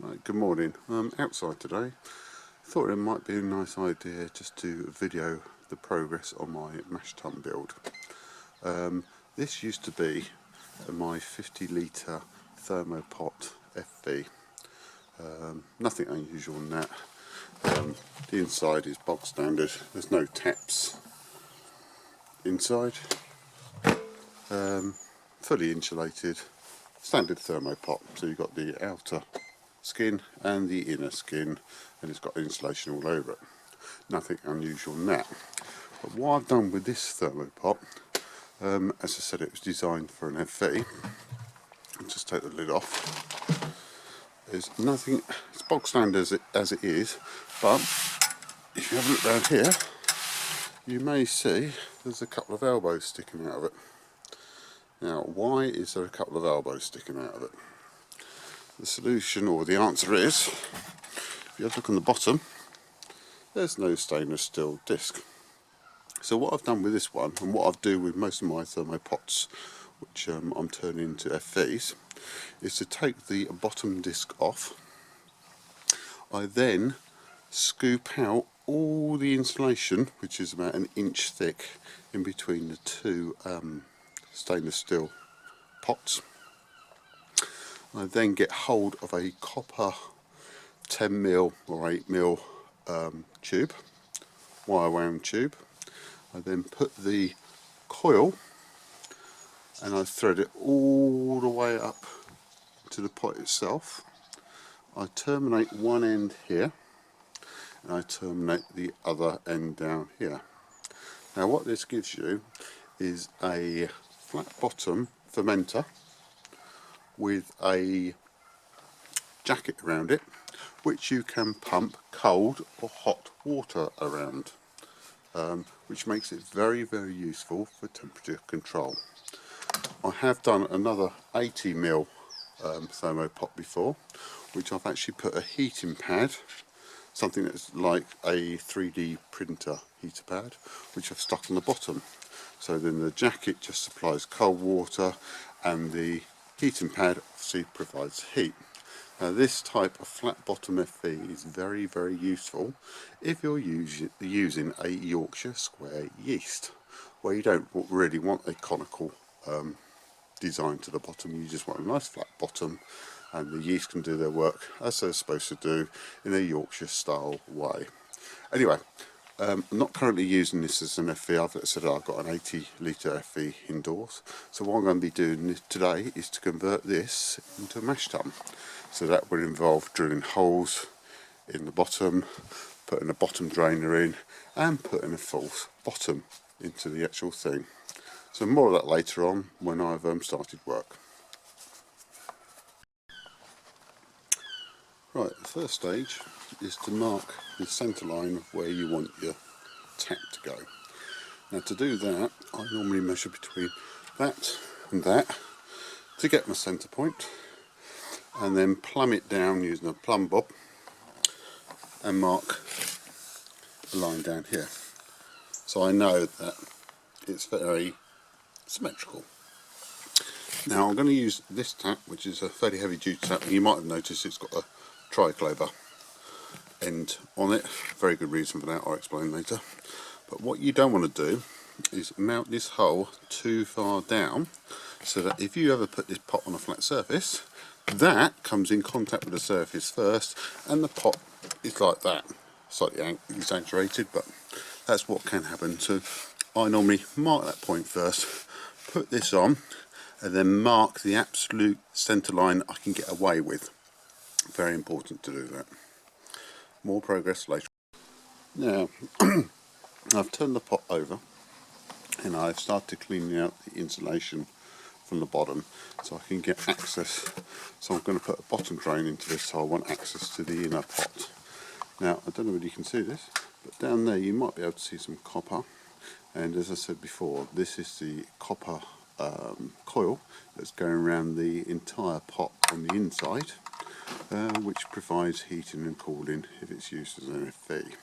Right, good morning. I'm outside today. Thought it might be a nice idea just to video the progress on my mash tun build. This used to be my 50 litre Thermo Pot FV. Nothing unusual in that. The inside is bog standard. There's no taps inside. Fully insulated, standard Thermo Pot. So you've got the outer skin and the inner skin, and it's got insulation all over it. Nothing unusual in that. But what I've done with this Thermopot, as I said, it was designed for an FV. I'll just take the lid off. There's nothing, it's bog standard as it is, but if you have a look around here, you may see there's a couple of elbows sticking out of it. Now, why is there a couple of elbows sticking out of it? The solution, or the answer is, if you have a look on the bottom, there's no stainless steel disc. So what I've done with this one, and what I do with most of my Thermopots, which I'm turning into FVs, is to take the bottom disc off. I then scoop out all the insulation, which is about an inch thick, in between the two stainless steel pots. I then get hold of a copper 10mm or 8mm tube, wire wound tube. I then put the coil and I thread it all the way up to the pot itself. I terminate one end here and I terminate the other end down here. Now what this gives you is a flat bottom fermenter with a jacket around it, which you can pump cold or hot water around, which makes it very useful for temperature control. I have done another 80mm Thermopot before, which I've actually put a heating pad, something that's like a 3D printer heater pad, which I've stuck on the bottom. So then the jacket just supplies cold water and the heating pad obviously provides heat. Now this type of flat bottom FV is very useful if you're using a Yorkshire square yeast, where you don't really want a conical design to the bottom. You just want a nice flat bottom, and the yeast can do their work as they're supposed to do in a Yorkshire style way. Anyway, I'm not currently using this as an FV. I've said I've got an 80 litre FV indoors. So what I'm going to be doing today is to convert this into a mash tun. So that would involve drilling holes in the bottom, putting a bottom drainer in, and putting a false bottom into the actual thing. So more of that later on when I've started work. Right, the first stage is to mark the centre line of where you want your tap to go. Now to do that, I normally measure between that and that to get my centre point, and then plumb it down using a plumb bob and mark a line down here. So I know that it's very symmetrical. Now I'm going to use this tap, which is a fairly heavy duty tap, and you might have noticed it's got a triclover end on it. Very good reason for that, I'll explain later. But what you don't want to do is mount this hole too far down, so that if you ever put this pot on a flat surface, that comes in contact with the surface first and the pot is like that, slightly exaggerated, but that's what can happen. So I normally mark that point first, put this on, and then mark the absolute centre line I can get away with. Very important to do that. More progress later. Now I've turned the pot over and I've started cleaning out the insulation from the bottom so I can get access. So I'm going to put a bottom drain into this, so I want access to the inner pot. Now I don't know whether you can see this, but down there you might be able to see some copper, and as I said before, this is the copper coil that's going around the entire pot on the inside, which provides heating and cooling if it's used as an FV.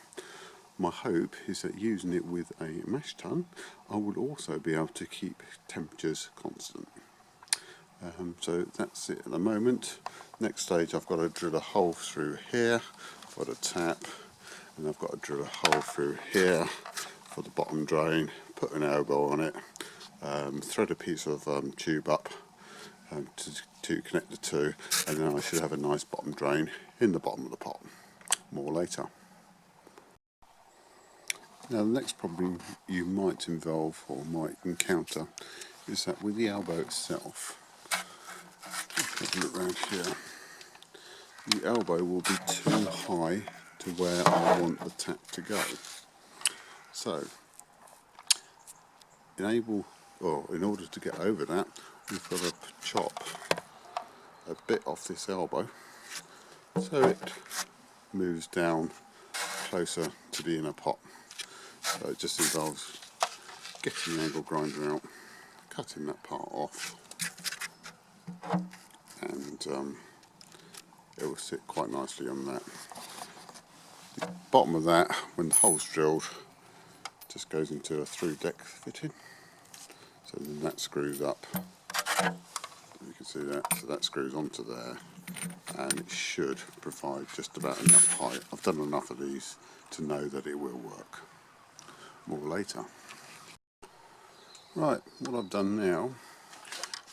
My hope is that using it with a mash tun, I will also be able to keep temperatures constant. So that's it at the moment. Next stage, I've got to drill a hole through here for the tap, and I've got to drill a hole through here for the bottom drain, put an elbow on it, thread a piece of tube up to connect the two, and then I should have a nice bottom drain in the bottom of the pot. More later. Now the next problem you might involve or might encounter is that with the elbow itself, if you look around here, the elbow will be too high to where I want the tap to go. So in order to get over that, we've got to chop a bit off this elbow so it moves down closer to the inner pot. So it just involves getting the angle grinder out, cutting that part off, and it will sit quite nicely on that. The bottom of that, when the hole's drilled, just goes into a through deck fitting. So then that screws up. You can see that. So that screws onto there, and it should provide just about enough height. I've done enough of these to know that it will work. More later. Right, what I've done now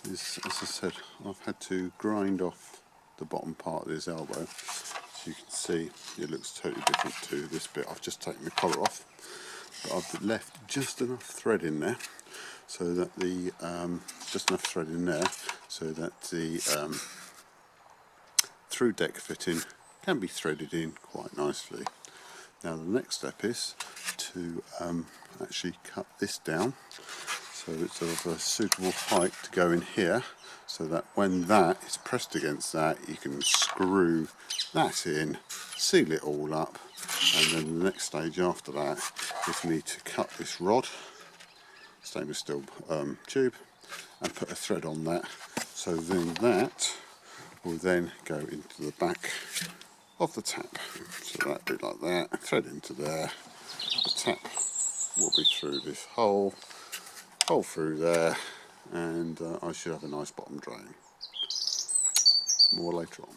is, as I said, I've had to grind off the bottom part of this elbow. As you can see, it looks totally different to this bit. I've just taken the collar off, but I've left just enough thread in there so that the through deck fitting can be threaded in quite nicely. Now the next step is to actually cut this down so it's of a suitable height to go in here, so that when that is pressed against that, you can screw that in, seal it all up, and then the next stage after that is for me to cut this rod, stainless steel tube, and put a thread on that, so then that will then go into the back of the tap. So that'd be like that, thread into there, the tap will be through this hole through there, and I should have a nice bottom drain. More later on.